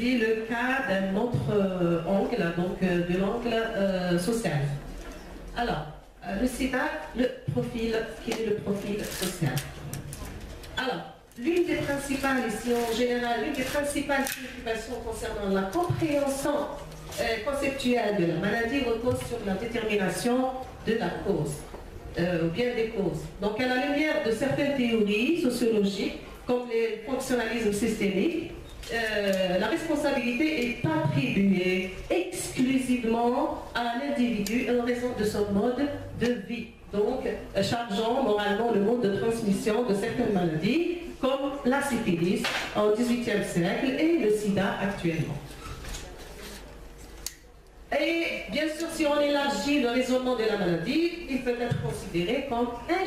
étudie le cas d'un autre angle, donc de l'angle social. Alors, le sida, le profil, quel est le profil social? Alors, l'une des principales, ici en général, l'une des principales préoccupations concernant la compréhension conceptuelle de la maladie repose sur la détermination de la cause, ou bien des causes. Donc, à la lumière de certaines théories sociologiques, comme le fonctionnalisme systémique, la responsabilité est attribuée exclusivement à l'individu en raison de son mode de vie, donc chargeant moralement le mode de transmission de certaines maladies, comme la syphilis au XVIIIe siècle et le sida actuellement. Et bien sûr, si on élargit le raisonnement de la maladie, il peut être considéré comme un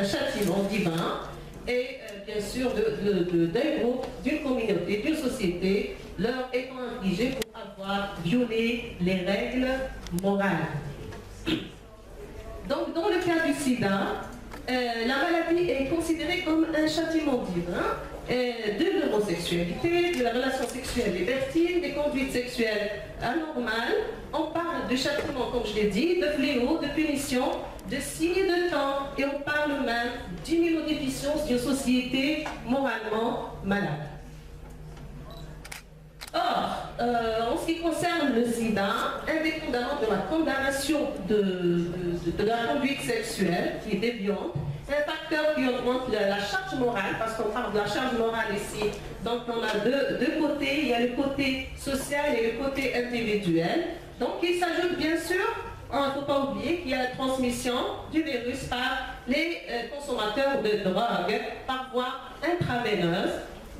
châtiment divin et bien sûr d'un groupe, d'une communauté, d'une société, leur étant infligé pour avoir violé les règles morales. Donc, dans le cas du sida, la maladie est considérée comme un châtiment divin de l'homosexualité, de la relation sexuelle libertine, des conduites sexuelles anormales. On parle de châtiment, comme je l'ai dit, de fléau, de punition, de signe de temps, et on parle même d'immunodéficience d'une société moralement malade. Or, en ce qui concerne le sida, indépendamment de la condamnation de la conduite sexuelle qui est déviante, c'est un facteur qui augmente la charge morale, parce qu'on parle de la charge morale ici. Donc on a deux côtés, il y a le côté social et le côté individuel. Donc il s'ajoute bien sûr, il ne faut pas oublier qu'il y a la transmission du virus par les consommateurs de drogue par voie intraveineuse.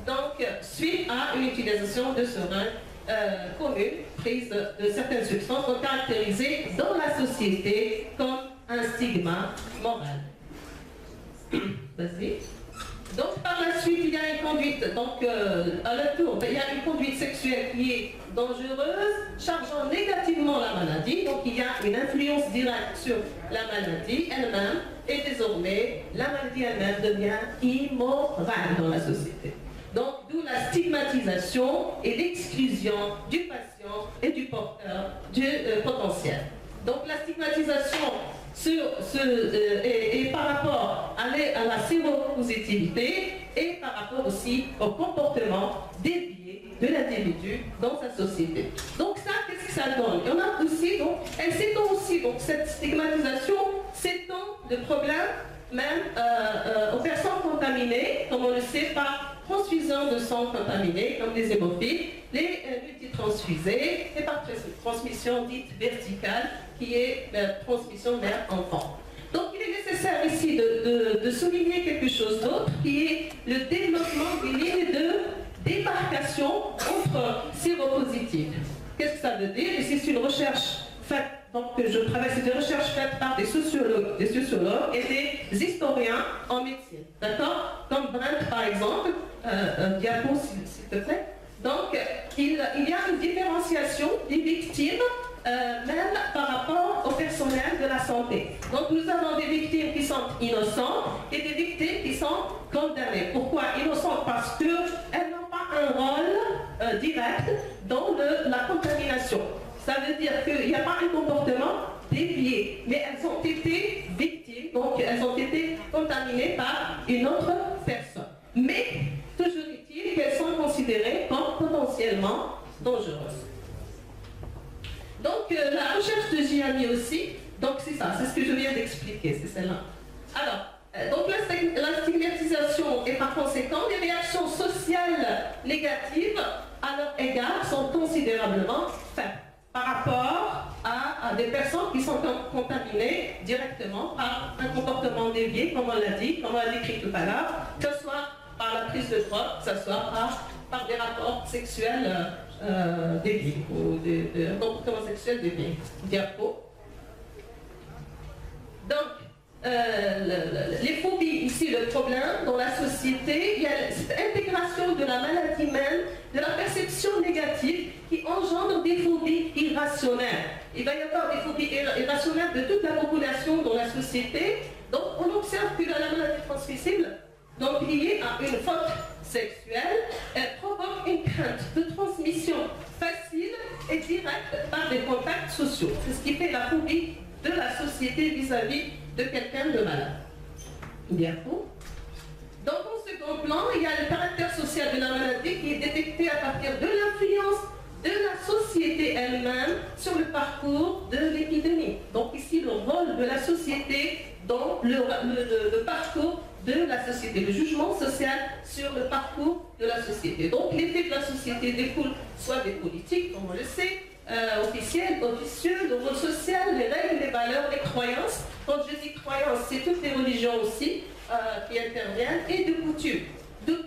Donc, suite à une utilisation de seringues communes, prise de certaines substances, sont caractérisées dans la société comme un stigma moral. Vas-y. Donc, par la suite, il y a une conduite, donc à leur tour, il y a une conduite sexuelle qui est dangereuse, chargeant négativement la maladie. Donc, il y a une influence directe sur la maladie elle-même, et désormais, la maladie elle-même devient immorale dans la société. Donc, d'où la stigmatisation et l'exclusion du patient et du porteur du potentiel. Donc, la stigmatisation est par rapport à la séropositivité et par rapport aussi au comportement dévié de l'individu dans sa société. Donc, ça, qu'est-ce que ça donne? On a aussi, donc, elle s'étend aussi, donc, cette stigmatisation s'étend de problèmes même aux personnes contaminées, comme on le sait, par transfusion de sang contaminé, comme les hémophiles, les multitransfusés, et par transmission dite verticale, qui est transmission mère-enfant. Donc il est nécessaire ici de souligner quelque chose d'autre, qui est le développement d'une ligne de démarcation entre séropositifs. Qu'est-ce que ça veut dire? Ici, c'est une recherche faite, donc je travaille, c'est des recherches faites par des sociologues et des historiens en médecine, d'accord? Comme Brent par exemple, diapo s'il te plaît. Donc il y a une différenciation des victimes, même par rapport au personnel de la santé. Donc nous avons des victimes qui sont innocentes et des victimes qui sont condamnées. Pourquoi innocentes? Parce qu'elles n'ont pas un rôle direct dans la contamination. Ça veut dire qu'il n'y a pas un comportement dévié, mais elles ont été victimes, donc elles ont été contaminées par une autre personne. Mais toujours est-il qu'elles sont considérées comme potentiellement dangereuses. Donc la recherche de Gianni aussi, donc c'est ça, c'est ce que je viens d'expliquer, c'est celle-là. Alors, donc la stigmatisation et par conséquent, les réactions sociales négatives à leur égard sont considérablement faibles par rapport à des personnes qui sont contaminées directement par un comportement dévié, comme on l'a dit, comme on l'a décrit tout à l'heure, que ce soit par la prise de drogue, que ce soit par des rapports sexuels déviés, ou un comportement sexuel dévié. Diapo. Donc, les phobies, ici le problème dans la société, il y a cette intégration de la maladie même, de la perception négative qui engendre des phobies irrationnelles. Il va y avoir des phobies irrationnelles de toute la population dans la société. Donc on observe que la maladie transmissible, donc liée à une faute sexuelle, elle provoque une crainte de transmission facile et directe par des contacts sociaux. C'est ce qui fait la phobie de la société vis-à-vis de quelqu'un de malade. Bien faux. Dans un second plan, il y a le caractère social de la maladie qui est détecté à partir de l'influence de la société elle-même sur le parcours de l'épidémie. Donc ici, le rôle de la société dans le parcours de la société, le jugement social sur le parcours de la société. Donc l'effet de la société découle soit des politiques, comme on le sait, officielles, officieux, le rôle social, les règles, les valeurs, les croyances. Quand je dis croyances, c'est toutes les religions aussi qui interviennent, et de coutumes. D'où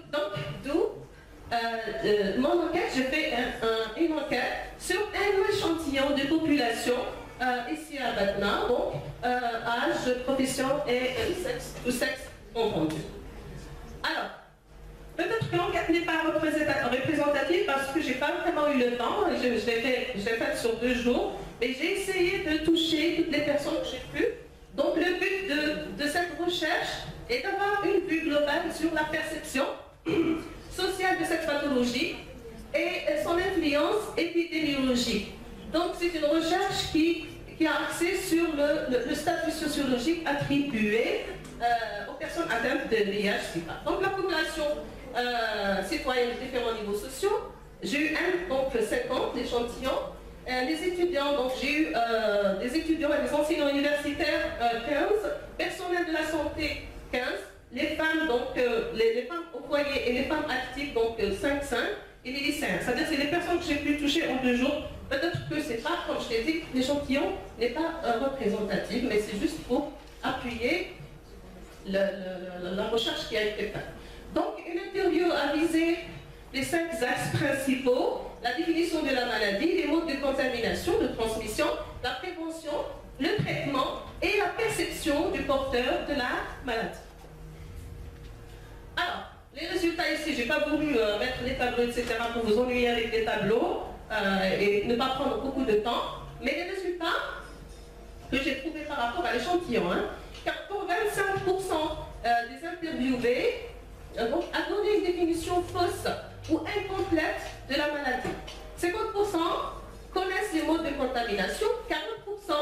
mon enquête, je fais une enquête sur un échantillon de population ici à Batna, donc âge, profession et sexe confondu. Alors, peut-être que l'enquête n'est pas représentative parce que je n'ai pas vraiment eu le temps, je l'ai faite sur 2 jours, mais j'ai essayé de toucher toutes les personnes que j'ai pu. Donc le but de cette recherche est d'avoir une vue globale sur la perception sociale de cette pathologie et son influence épidémiologique. Donc c'est une recherche qui a axé sur le statut sociologique attribué aux personnes atteintes de VIH/SIDA. Donc la population citoyenne de différents niveaux sociaux, j'ai eu donc 50 échantillons. Les étudiants, donc j'ai eu des étudiants et des enseignants universitaires 15, personnel de la santé 15, les femmes, donc les femmes au foyer et les femmes actives, donc 5, et les lycéens. C'est-à-dire c'est les personnes que j'ai pu toucher en 2 jours. Peut-être que c'est pas, comme je t'ai dit, l'échantillon n'est pas représentatif, mais c'est juste pour appuyer la recherche qui a été faite. Donc une interview a visé les 5 axes principaux: la définition de la maladie, les modes de contamination, de transmission, la prévention, le traitement et la perception du porteur de la maladie. Alors, les résultats ici, je n'ai pas voulu mettre les tableaux, etc. pour vous ennuyer avec les tableaux et ne pas prendre beaucoup de temps, mais les résultats que j'ai trouvés par rapport à l'échantillon, car pour 25% des interviewés, donc, a donné une définition fausse ou incomplète de la maladie. 50% connaissent les modes de contamination, 40%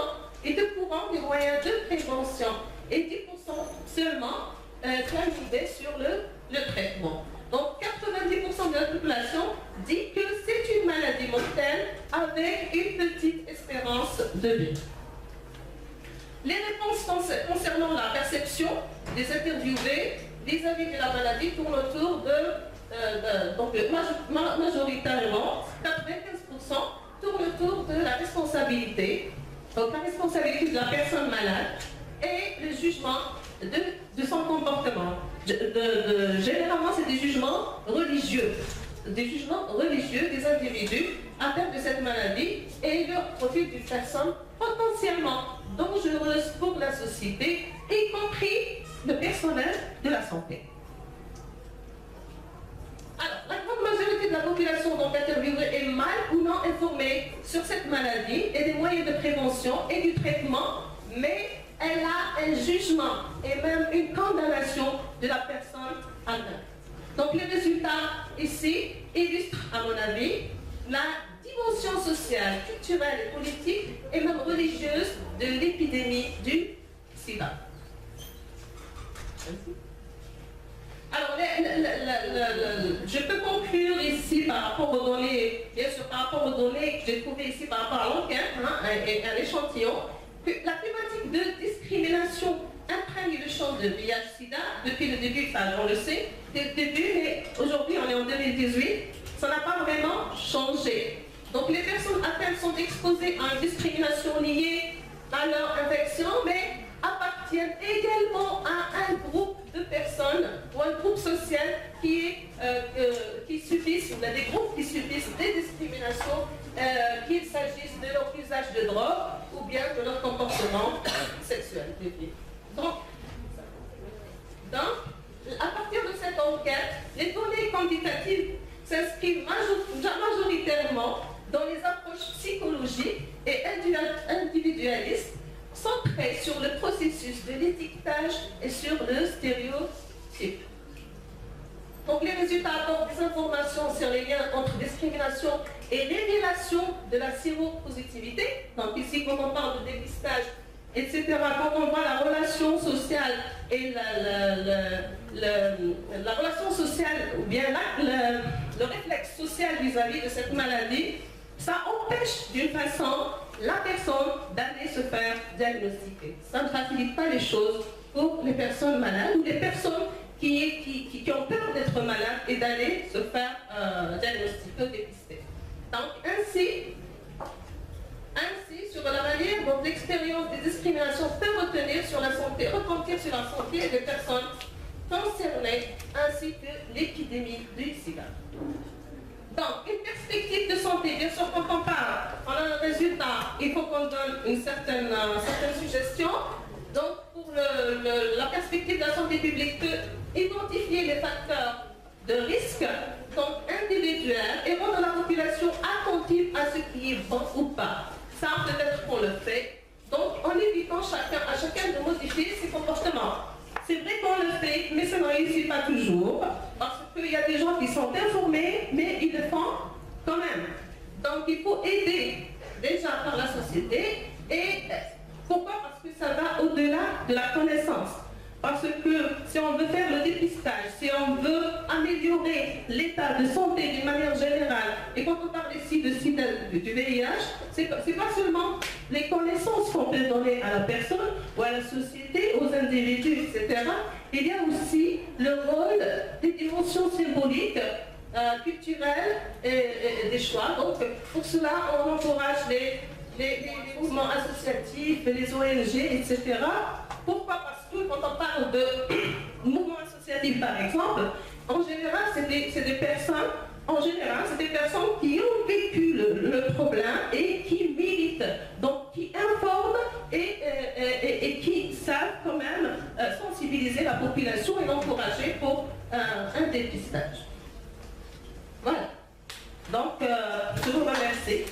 est au courant des moyens de prévention et 10% seulement prennent une idée sur le traitement. Donc 90% de la population dit que c'est une maladie mortelle avec une petite espérance de vie. Les réponses concernant la perception des interviewés vis-à-vis de la maladie tournent autour donc majoritairement, 95% tournent autour de la responsabilité, donc la responsabilité de la personne malade et le jugement de son comportement. Généralement, c'est des jugements religieux des individus atteints de cette maladie et leur profil d'une personne potentiellement dangereuse pour la société, y compris le personnel de la santé. Alors, la grande majorité de la population donc interviewée est mal ou non informée sur cette maladie et des moyens de prévention et du traitement, mais elle a un jugement et même une condamnation de la personne atteinte. Donc les résultats ici illustrent, à mon avis, la dimension sociale, culturelle et politique et même religieuse de l'épidémie du sida. Alors, je peux conclure ici par rapport aux données, bien sûr par rapport aux données que j'ai trouvées ici par rapport à l'enquête et à l'échantillon, que la thématique de discrimination imprègne le champ de VIH/SIDA depuis le début, enfin on le sait, dès le début, mais aujourd'hui on est en 2018, ça n'a pas vraiment changé. Donc les personnes atteintes sont exposées à une discrimination liée à leur infection, mais appartiennent également à un groupe de personnes ou un groupe social qui subissent, ou des groupes qui subissent des discriminations, qu'il s'agisse de leur usage de drogue ou bien de leur comportement sexuel. Donc, à partir de cette enquête, les données quantitatives s'inscrivent majoritairement dans les approches psychologiques et individualistes centrées sur le processus de l'étiquetage et sur le stéréotype. Donc les résultats apportent des informations sur les liens entre discrimination et révélation de la séropositivité. Donc ici, quand on parle de dépistage, etc., quand on voit la relation sociale et la relation sociale, ou bien le réflexe social vis-à-vis de cette maladie, ça empêche d'une façon la personne d'aller se faire diagnostiquer. Ça ne facilite pas les choses pour les personnes malades ou les personnes qui ont peur d'être malades et d'aller se faire diagnostiquer ou dépister. Donc ainsi, sur la manière dont l'expérience des discriminations peut retenir sur la santé, retentir sur la santé des personnes concernées, ainsi que l'épidémie du sida. Donc, une perspective de santé, bien sûr, quand on parle, on a un résultat, il faut qu'on donne une certaine suggestion. Donc, pour la perspective de la santé publique, peut identifier les facteurs de risque, donc individuels, et rendre la population attentive à ce qui est bon ou pas. Ça, peut-être qu'on le fait, donc en évitant à chacun de modifier ses comportements. C'est vrai qu'on le fait, mais ça ne réussit pas toujours, parce qu'il y a des gens qui sont informés, mais ils le font quand même. Donc il faut aider déjà par la société, et pourquoi? Parce que ça va au-delà de la connaissance. Parce que si on veut faire le dépistage, si on veut améliorer l'état de santé d'une manière générale, et quand on parle ici de sida, du VIH, c'est pas seulement les connaissances qu'on peut donner à la personne ou à la société, aux individus, etc. Il y a aussi le rôle des dimensions symboliques, culturelles et des choix. Donc pour cela, on encourage les mouvements associatifs, les ONG, etc. Pourquoi? Parce que quand on parle de mouvements associatifs, par exemple, en général, c'est des personnes qui ont vécu le problème et qui militent, donc qui informent et qui savent quand même sensibiliser la population et l'encourager pour un dépistage. Voilà. Donc, je vous remercie.